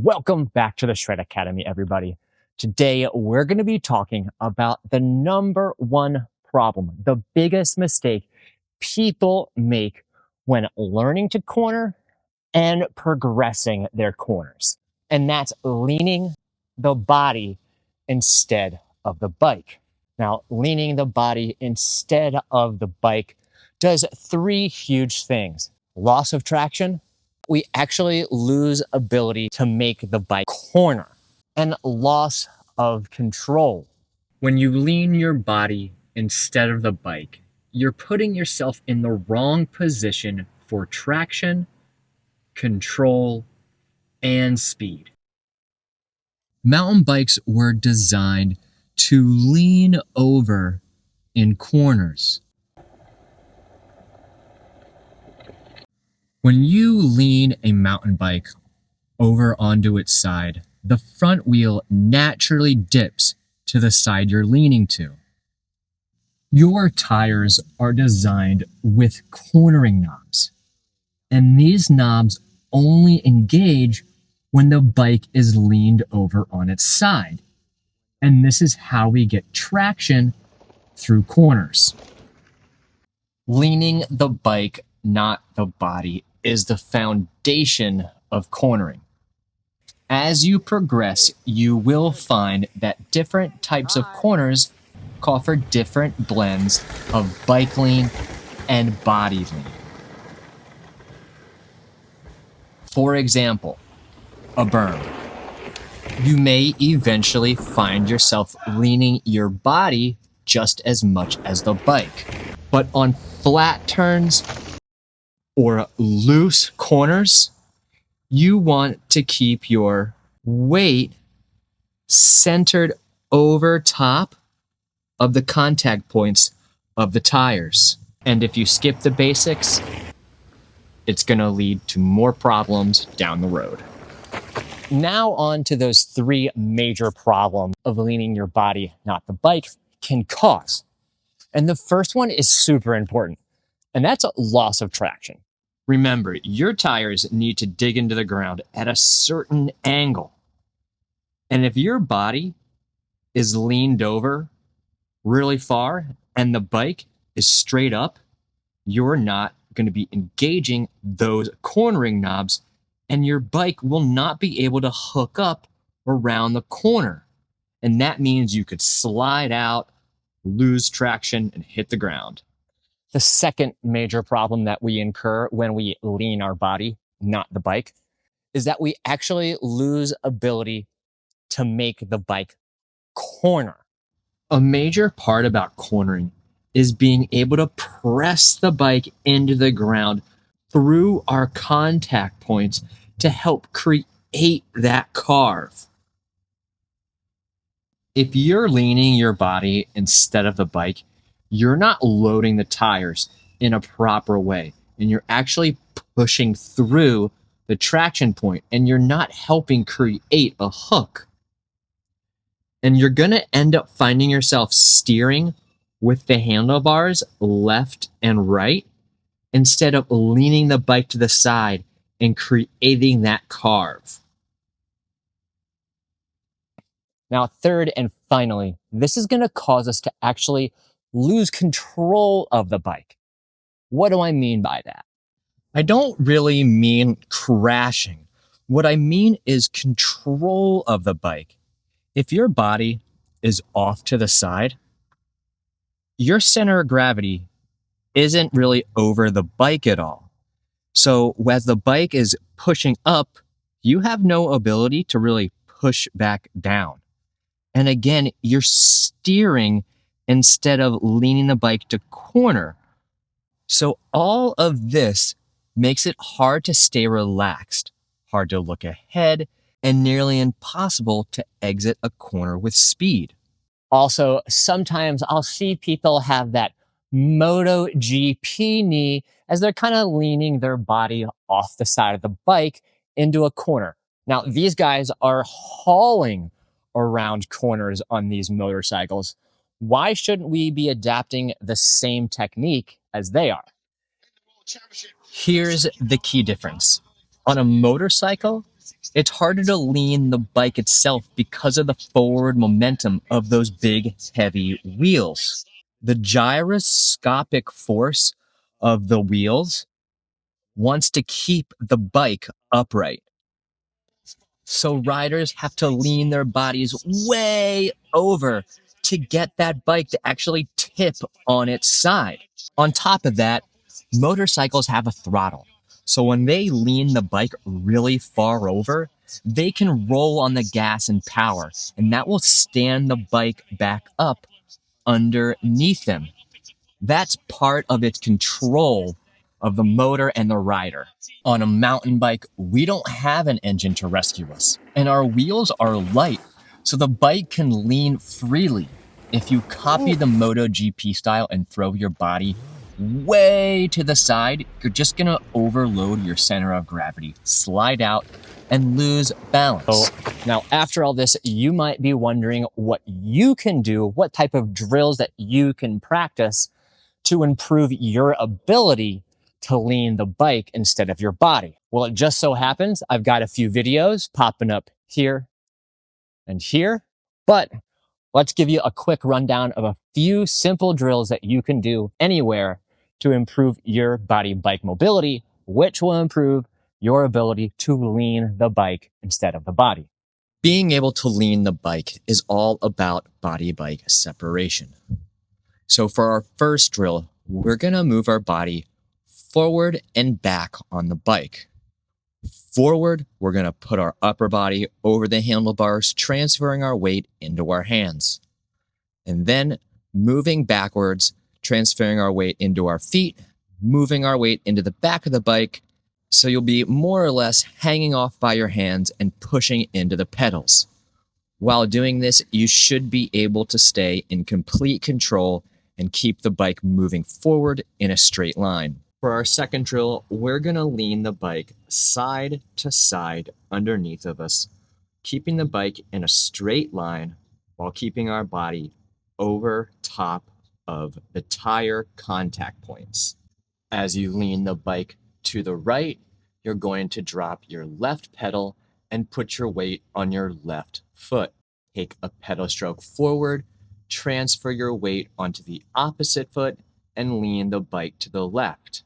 Welcome back to the Shred Academy, everybody. Today, we're going to be talking about the number one problem, the biggest mistake people make when learning to corner and progressing their corners. And that's leaning the body instead of the bike. Now, leaning the body instead of the bike does three huge things: loss of traction, we actually lose ability to make the bike corner, and loss of control. When you lean your body instead of the bike, you're putting yourself in the wrong position for traction, control, and speed. Mountain bikes were designed to lean over in corners. When you lean a mountain bike over onto its side, the front wheel naturally dips to the side you're leaning to. Your tires are designed with cornering knobs, and these knobs only engage when the bike is leaned over on its side. And this is how we get traction through corners. Leaning the bike, not the body, is the foundation of cornering. As you progress, you will find that different types of corners call for different blends of bike lean and body lean. For example, a berm. You may eventually find yourself leaning your body just as much as the bike. But on flat turns or loose corners, you want to keep your weight centered over top of the contact points of the tires. And if you skip the basics, it's going to lead to more problems down the road. Now on to those three major problems of leaning your body, not the bike, can cause. And the first one is super important, and that's a loss of traction. Remember, your tires need to dig into the ground at a certain angle. And if your body is leaned over really far and the bike is straight up, you're not going to be engaging those cornering knobs, and your bike will not be able to hook up around the corner. And that means you could slide out, lose traction, and hit the ground. The second major problem that we incur when we lean our body, not the bike, is that we actually lose ability to make the bike corner. A major part about cornering is being able to press the bike into the ground through our contact points to help create that carve. If you're leaning your body instead of the bike, you're not loading the tires in a proper way, and you're actually pushing through the traction point, and you're not helping create a hook. And you're going to end up finding yourself steering with the handlebars left and right instead of leaning the bike to the side and creating that carve. Now, third and finally, this is going to cause us to actually lose control of the bike. What do I mean by that? I don't really mean crashing. What I mean is control of the bike. If your body is off to the side, your center of gravity isn't really over the bike at all. So as the bike is pushing up, you have no ability to really push back down. And again, you're steering instead of leaning the bike to corner. So all of this makes it hard to stay relaxed, hard to look ahead, and nearly impossible to exit a corner with speed. Also, sometimes I'll see people have that Moto GP knee as they're kind of leaning their body off the side of the bike into a corner. Now, these guys are hauling around corners on these motorcycles. Why shouldn't we be adapting the same technique as they are? Here's the key difference. On a motorcycle, It's harder to lean the bike itself because of the forward momentum of those big, heavy wheels. The gyroscopic force of the wheels wants to keep the bike upright. So riders have to lean their bodies way over to get that bike to actually tip on its side. On top of that, motorcycles have a throttle. So when they lean the bike really far over, they can roll on the gas and power, and that will stand the bike back up underneath them. That's part of its control of the motor and the rider. On a mountain bike, we don't have an engine to rescue us, and our wheels are light, so the bike can lean freely. If you copy the Moto GP style and throw your body way to the side, you're just gonna overload your center of gravity, slide out, and lose balance. Now, after all this, you might be wondering what you can do, what type of drills that you can practice to improve your ability to lean the bike instead of your body. Well, it just so happens I've got a few videos popping up here and here, but let's give you a quick rundown of a few simple drills that you can do anywhere to improve your body bike mobility, which will improve your ability to lean the bike instead of the body. Being able to lean the bike is all about body-bike separation. So for our first drill, we're gonna move our body forward and back on the bike. Forward, we're gonna put our upper body over the handlebars, transferring our weight into our hands. And then moving backwards, transferring our weight into our feet, moving our weight into the back of the bike, so you'll be more or less hanging off by your hands and pushing into the pedals. While doing this, you should be able to stay in complete control and keep the bike moving forward in a straight line. For our second drill, we're gonna lean the bike side to side underneath of us, keeping the bike in a straight line while keeping our body over top of the tire contact points. As you lean the bike to the right, you're going to drop your left pedal and put your weight on your left foot. Take a pedal stroke forward, transfer your weight onto the opposite foot, and lean the bike to the left.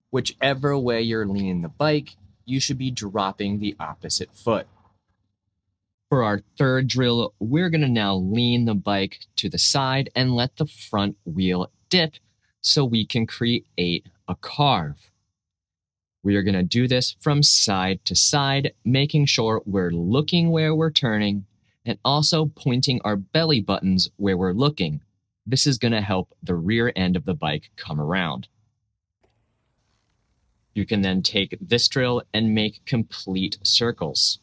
Whichever way you're leaning the bike, you should be dropping the opposite foot. For our third drill, we're gonna now lean the bike to the side and let the front wheel dip so we can create a carve. We are gonna do this from side to side, making sure we're looking where we're turning and also pointing our belly buttons where we're looking. This is gonna help the rear end of the bike come around. You can then take this drill and make complete circles.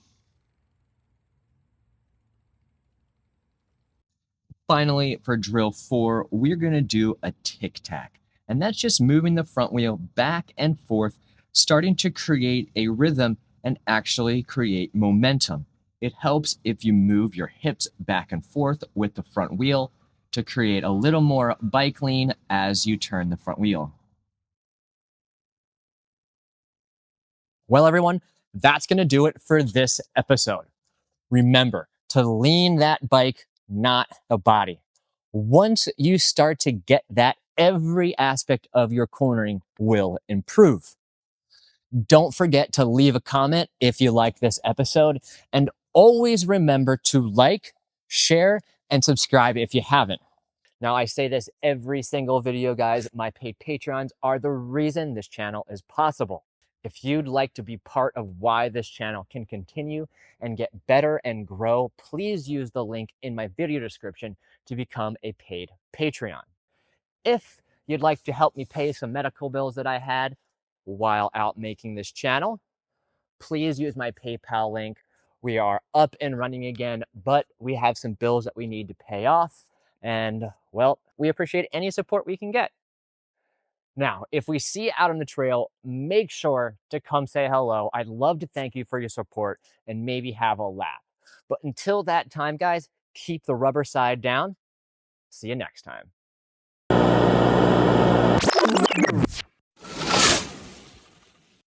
Finally, for drill 4, we're gonna do a tic-tac. And that's just moving the front wheel back and forth, starting to create a rhythm and actually create momentum. It helps if you move your hips back and forth with the front wheel to create a little more bike lean as you turn the front wheel. Well, everyone, that's going to do it for this episode. Remember to lean that bike, not the body. Once you start to get that, every aspect of your cornering will improve. Don't forget to leave a comment if you like this episode, and always remember to like, share, and subscribe if you haven't. Now, I say this every single video, guys. My paid Patreons are the reason this channel is possible. If you'd like to be part of why this channel can continue and get better and grow, please use the link in my video description to become a paid Patreon. If you'd like to help me pay some medical bills that I had while out making this channel, please use my PayPal link. We are up and running again, but we have some bills that we need to pay off. And, well, we appreciate any support we can get. Now, if we see you out on the trail, make sure to come say hello. I'd love to thank you for your support and maybe have a laugh. But until that time, guys, keep the rubber side down. See you next time.